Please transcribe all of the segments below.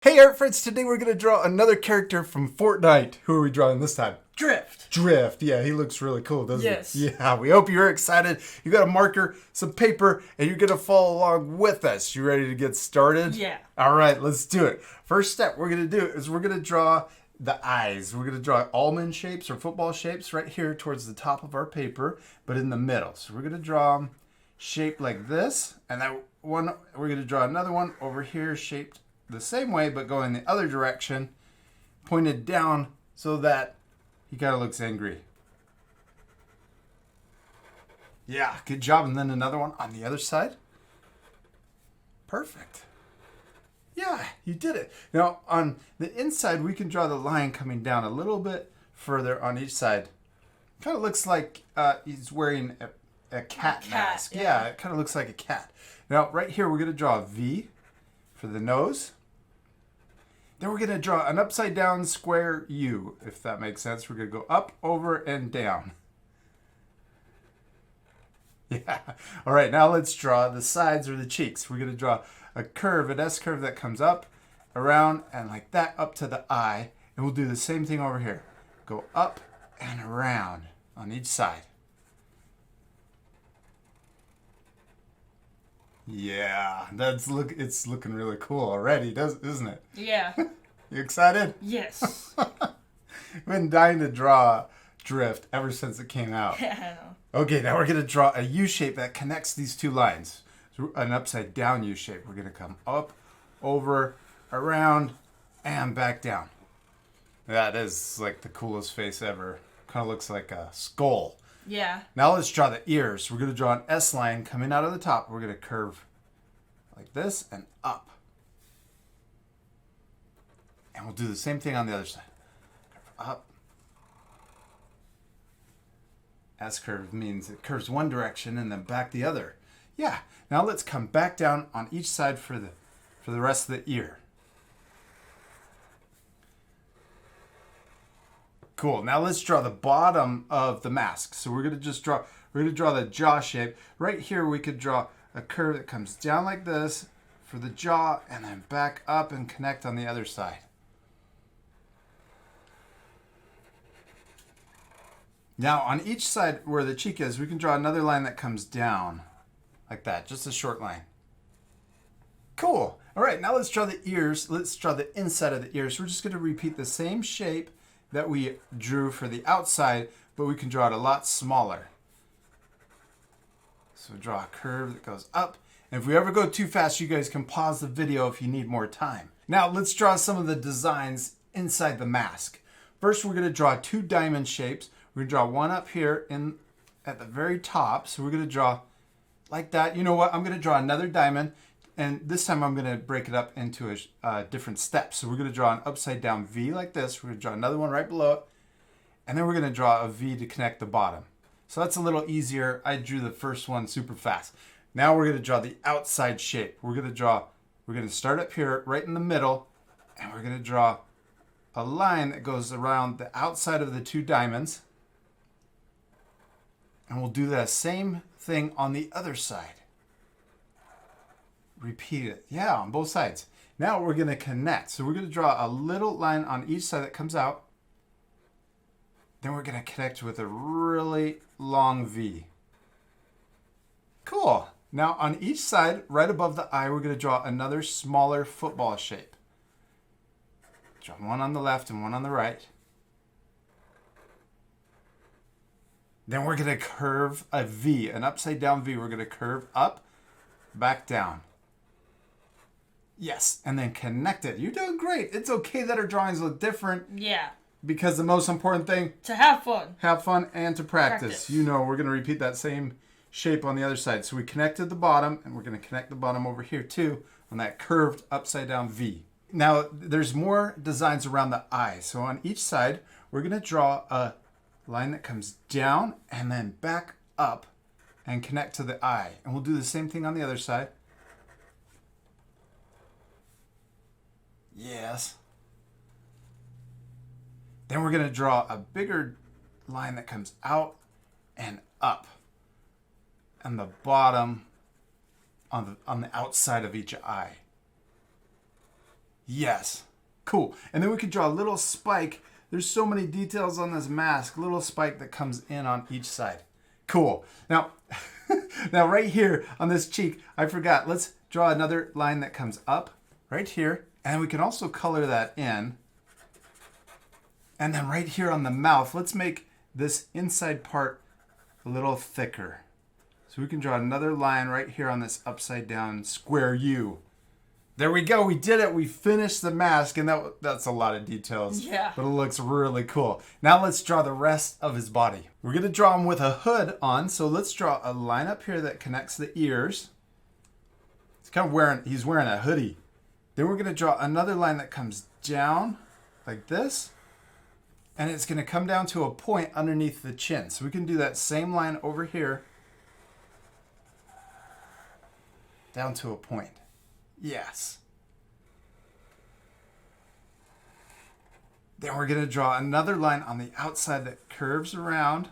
Hey art friends, today we're going to draw another character from Fortnite. Who are we drawing this time? Drift, yeah, he looks really cool, doesn't Yes. he? Yeah, we hope you're excited. You got a marker, some paper, and you're going to follow along with us. You ready to get started? Yeah. All right, let's do it. First step we're going to do is we're going to draw the eyes. We're going to draw almond shapes or football shapes right here towards the top of our paper, but in the middle. So we're going to draw them shaped like this, and that one, we're going to draw another one over here shaped the same way, but going the other direction, pointed down so that he kind of looks angry. Yeah, good job. And then another one on the other side. Perfect. Yeah, you did it. Now, on the inside, we can draw the line coming down a little bit further on each side. Kind of looks like he's wearing a cat mask. Yeah, it kind of looks like a cat. Now, right here, we're going to draw a V for the nose. Then we're going to draw an upside down square U, if that makes sense. We're going to go up, over, and down. Yeah. All right, now let's draw the sides or the cheeks. We're going to draw a curve, an S curve that comes up, around, and like that up to the eye. And we'll do the same thing over here. Go up and around on each side. Yeah, it's looking really cool already, isn't it? Yeah. You excited? Yes. I've been dying to draw Drift ever since it came out. I know. Okay, now we're going to draw a U shape that connects these two lines. So an upside down U shape. We're going to come up, over, around, and back down. That is like the coolest face ever. Kind of looks like a skull. Yeah. Now let's draw the ears. We're going to draw an S line coming out of the top. We're going to curve like this and up. And we'll do the same thing on the other side. Curve up. S curve means it curves one direction and then back the other. Yeah. Now let's come back down on each side for the rest of the ear. Cool. Now let's draw the bottom of the mask. So we're going to draw the jaw shape. Right here we could draw a curve that comes down like this for the jaw and then back up and connect on the other side. Now on each side where the cheek is, we can draw another line that comes down like that, just a short line. Cool. All right, now let's draw the ears. Let's draw the inside of the ears. We're just going to repeat the same shape that we drew for the outside, but we can draw it a lot smaller. So draw a curve that goes up. And if we ever go too fast, you guys can pause the video if you need more time. Now let's draw some of the designs inside the mask. First, we're going to draw two diamond shapes. We're going to draw one up here at the very top. So we're going to draw like that. You know what? I'm going to draw another diamond. And this time I'm going to break it up into a different steps. So we're going to draw an upside down V like this. We're going to draw another one right below it. And then we're going to draw a V to connect the bottom. So that's a little easier. I drew the first one super fast. Now we're going to draw the outside shape. We're going to start up here right in the middle. And we're going to draw a line that goes around the outside of the two diamonds. And we'll do the same thing on the other side. Repeat it. Yeah, on both sides. Now we're going to connect. So we're going to draw a little line on each side that comes out. Then we're going to connect with a really long V. Cool. Now on each side, right above the eye, we're going to draw another smaller football shape. Draw one on the left and one on the right. Then we're going to curve a V, an upside down V. We're going to curve up, back down. Yes, and then connect it. You're doing great. It's okay that our drawings look different. Yeah. Because the most important thing, To have fun. have fun and to practice. You know, we're going to repeat that same shape on the other side. So we connected the bottom, and we're going to connect the bottom over here too on that curved upside down V. Now, there's more designs around the eye. So on each side, we're going to draw a line that comes down and then back up and connect to the eye. And we'll do the same thing on the other side. Yes. Then we're going to draw a bigger line that comes out and up. And the bottom on the outside of each eye. Yes. Cool. And then we could draw a little spike. There's so many details on this mask. Little spike that comes in on each side. Cool. Now, now right here on this cheek, I forgot. Let's draw another line that comes up right here. And we can also color that in. And then right here on the mouth, let's make this inside part a little thicker. So we can draw another line right here on this upside down square U. There we go. We did it. We finished the mask, and that's a lot of details. Yeah. But it looks really cool. Now let's draw the rest of his body. We're going to draw him with a hood on. So let's draw a line up here that connects the ears. He's wearing a hoodie. Then we're going to draw another line that comes down like this. And it's going to come down to a point underneath the chin. So we can do that same line over here. Down to a point. Yes. Then we're going to draw another line on the outside that curves around.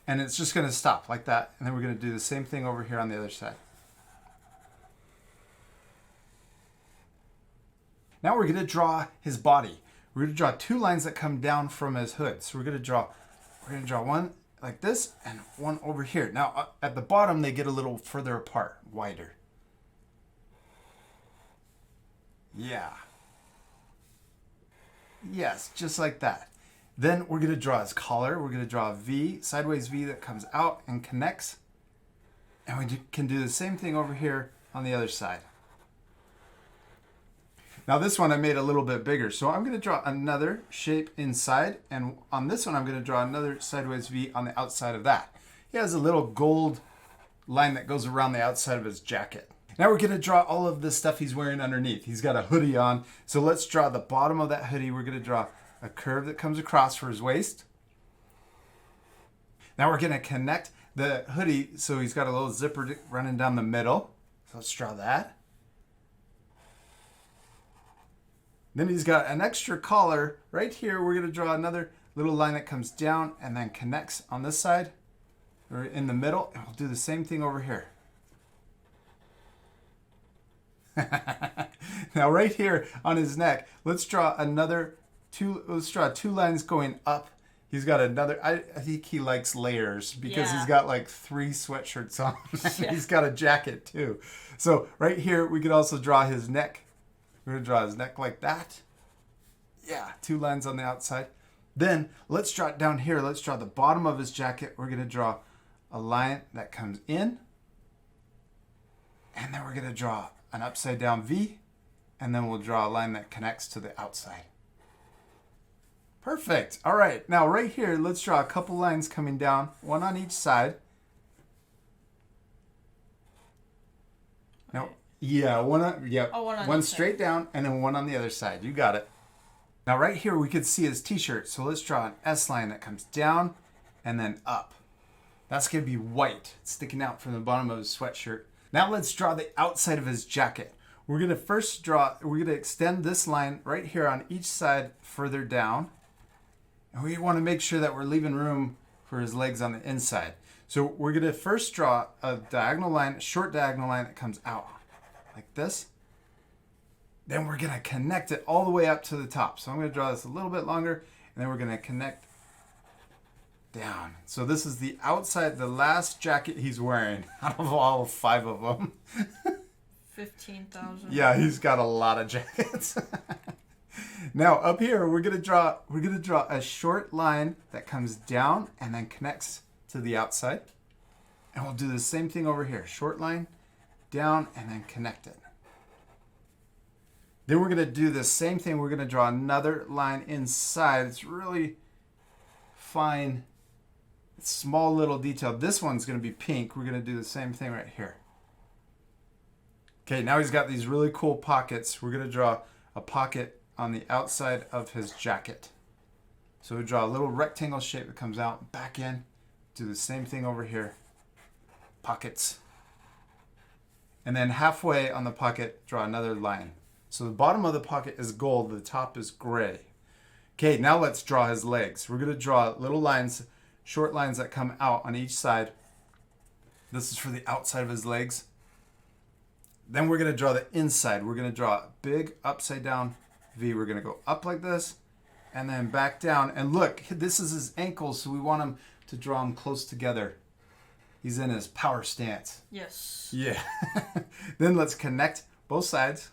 And it's just going to stop like that. And then we're going to do the same thing over here on the other side. Now we're going to draw his body. We're going to draw two lines that come down from his hood. So we're going to draw one like this and one over here. Now at the bottom they get a little further apart, wider. Yeah. Yes, just like that. Then we're going to draw his collar. We're going to draw a V, sideways V that comes out and connects. And we can do the same thing over here on the other side. Now this one I made a little bit bigger. So I'm going to draw another shape inside. And on this one I'm going to draw another sideways V on the outside of that. He has a little gold line that goes around the outside of his jacket. Now we're going to draw all of the stuff he's wearing underneath. He's got a hoodie on. So let's draw the bottom of that hoodie. We're going to draw a curve that comes across for his waist. Now we're going to connect the hoodie so he's got a little zipper running down the middle. So let's draw that. Then he's got an extra collar right here. We're going to draw another little line that comes down and then connects on this side or in the middle. And we'll do the same thing over here. Now right here on his neck, let's draw two lines going up. He's got another, I think he likes layers because he's got like 3 sweatshirts on. He's got a jacket too. So right here, we could also draw his neck. We're going to draw his neck like that. Yeah, 2 lines on the outside. Then let's draw it down here. Let's draw the bottom of his jacket. We're going to draw a line that comes in. And then we're going to draw an upside down V. And then we'll draw a line that connects to the outside. Perfect. All right. Now right here, let's draw a couple lines coming down, one on each side. Now, yeah, one straight down and then one on the other side. You got it. Now right here we could see his t-shirt. So let's draw an S line that comes down and then up. That's going to be white, sticking out from the bottom of his sweatshirt. Now let's draw the outside of his jacket. We're going to extend this line right here on each side further down. And we want to make sure that we're leaving room for his legs on the inside. So we're going to first draw a diagonal line, a short diagonal line that comes out like this. Then we're going to connect it all the way up to the top. So I'm going to draw this a little bit longer, and then we're going to connect down. So this is the outside, the last jacket he's wearing out of all 5 of them. 15,000. Yeah, he's got a lot of jackets. Now up here, we're going to draw a short line that comes down and then connects to the outside. And we'll do the same thing over here. Short line, down, and then connect it. Then we're going to do the same thing. We're going to draw another line inside. It's really fine, small little detail. This one's going to be pink. We're going to do the same thing right here. Okay, now he's got these really cool pockets. We're going to draw a pocket on the outside of his jacket. So we draw a little rectangle shape that comes out, back in. Do the same thing over here. Pockets. And then halfway on the pocket, draw another line. So the bottom of the pocket is gold, the top is gray. Okay, now let's draw his legs. We're going to draw little lines, short lines that come out on each side. This is for the outside of his legs. Then we're going to draw the inside. We're going to draw a big upside down V. We're going to go up like this and then back down. And look, this is his ankles, so we want him to draw them close together. He's in his power stance. Yes. Yeah. Then let's connect both sides.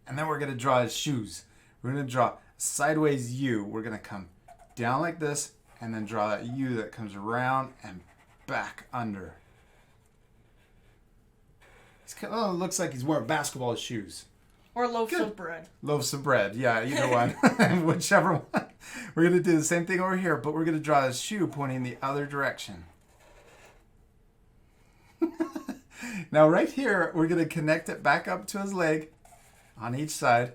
And then we're going to draw his shoes. We're going to draw a sideways U. We're going to come down like this and then draw that U that comes around and back under. It looks like he's wearing basketball shoes. Or loaves of bread. Loaves of bread. Yeah, either one. Whichever one. We're going to do the same thing over here, but we're going to draw his shoe pointing the other direction. Now right here, we're going to connect it back up to his leg on each side.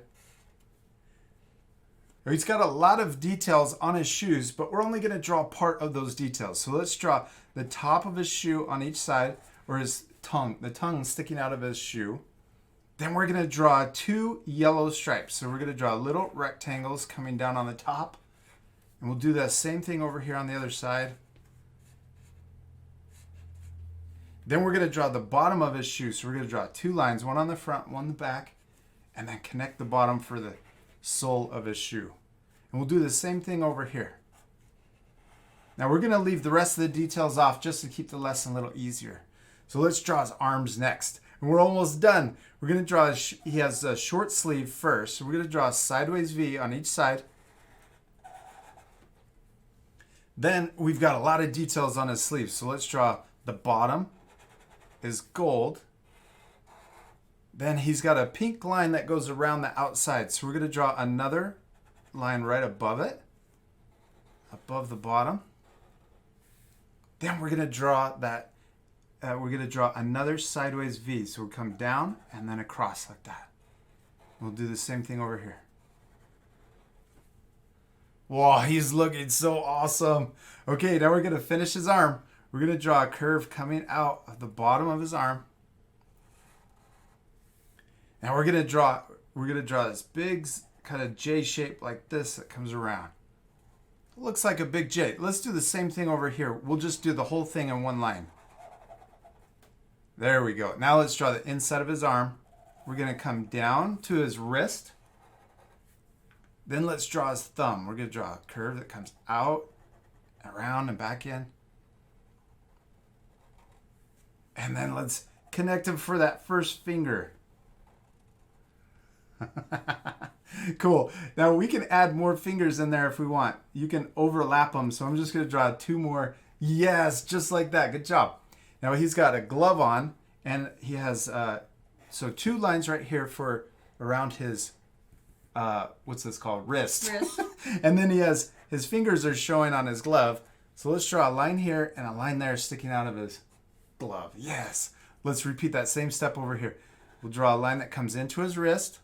He's got a lot of details on his shoes, but we're only going to draw part of those details. So let's draw the top of his shoe on each side, or his tongue, the tongue sticking out of his shoe. Then we're going to draw 2 yellow stripes. So we're going to draw little rectangles coming down on the top. And we'll do that same thing over here on the other side. Then we're going to draw the bottom of his shoe. So we're going to draw 2 lines, one on the front, one on the back, and then connect the bottom for the sole of his shoe. And we'll do the same thing over here. Now we're going to leave the rest of the details off just to keep the lesson a little easier. So let's draw his arms next. And we're almost done. We're going to draw, he has a short sleeve first. So we're going to draw a sideways V on each side. Then we've got a lot of details on his sleeve. So let's draw the bottom is gold. Then he's got a pink line that goes around the outside. So we're going to draw another line right above it, above the bottom. Then we're going to draw that. We're going to draw another sideways V. So we'll come down and then across like that. We'll do the same thing over here. Wow, he's looking so awesome. Okay, now we're going to finish his arm. We're going to draw a curve coming out of the bottom of his arm. Now we're going to draw this big kind of J shape like this that comes around. It looks like a big J. Let's do the same thing over here. We'll just do the whole thing in one line. There we go. Now let's draw the inside of his arm. We're going to come down to his wrist. Then let's draw his thumb. We're going to draw a curve that comes out, around, and back in. And then let's connect him for that first finger. Cool. Now we can add more fingers in there if we want. You can overlap them. So I'm just going to draw 2 more. Yes, just like that. Good job. Now he's got a glove on, and he has so 2 lines right here for around his what's this called? Wrist. And then he has his fingers are showing on his glove. So let's draw a line here and a line there sticking out of his glove. Yes. Let's repeat that same step over here. We'll draw a line that comes into his wrist.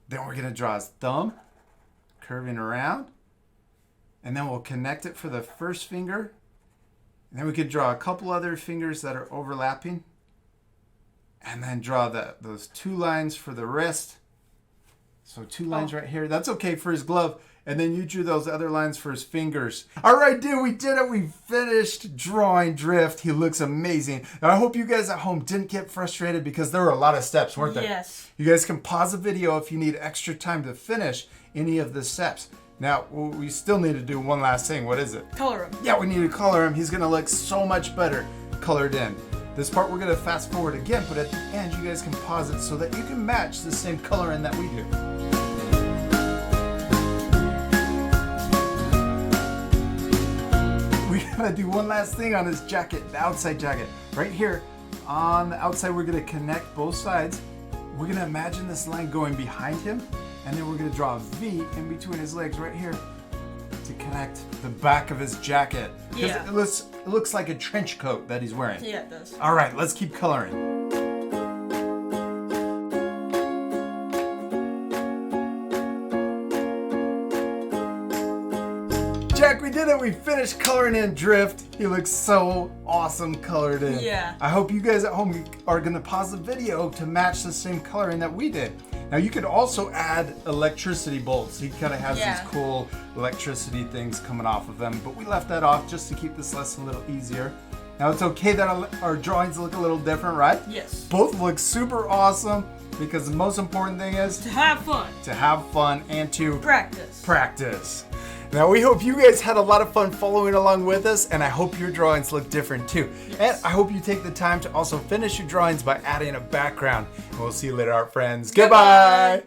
Then we're going to draw his thumb, curving around. And then we'll connect it for the first finger. And then we could draw a couple other fingers that are overlapping. And then draw those 2 lines for the wrist. So 2 lines right here. That's okay for his glove. And then you drew those other lines for his fingers. All right, dude, we did it. We finished drawing Drift. He looks amazing. Now, I hope you guys at home didn't get frustrated because there were a lot of steps, weren't there? Yes. You guys can pause the video if you need extra time to finish any of the steps. Now, we still need to do one last thing. What is it? Color him. Yeah, we need to color him. He's going to look so much better colored in. This part we're going to fast forward again, but at the end you guys can pause it so that you can match the same coloring that we do. We got to do one last thing on his jacket, the outside jacket. Right here on the outside we're going to connect both sides. We're going to imagine this line going behind him, and then we're going to draw a V in between his legs right here to connect the back of his jacket. Yeah. It looks like a trench coat that he's wearing. Yeah, it does. All right, let's keep coloring. Jack, we did it. We finished coloring in Drift. He looks so awesome colored in. Yeah. I hope you guys at home are going to pause the video to match the same coloring that we did. Now you could also add electricity bolts. He kind of has these cool electricity things coming off of them, but we left that off just to keep this lesson a little easier. Now it's okay that our drawings look a little different, right? Yes. Both look super awesome because the most important thing is To have fun. to have fun and to Practice. Now we hope you guys had a lot of fun following along with us, and I hope your drawings look different too. Yes. And I hope you take the time to also finish your drawings by adding a background. And we'll see you later, art friends. Goodbye.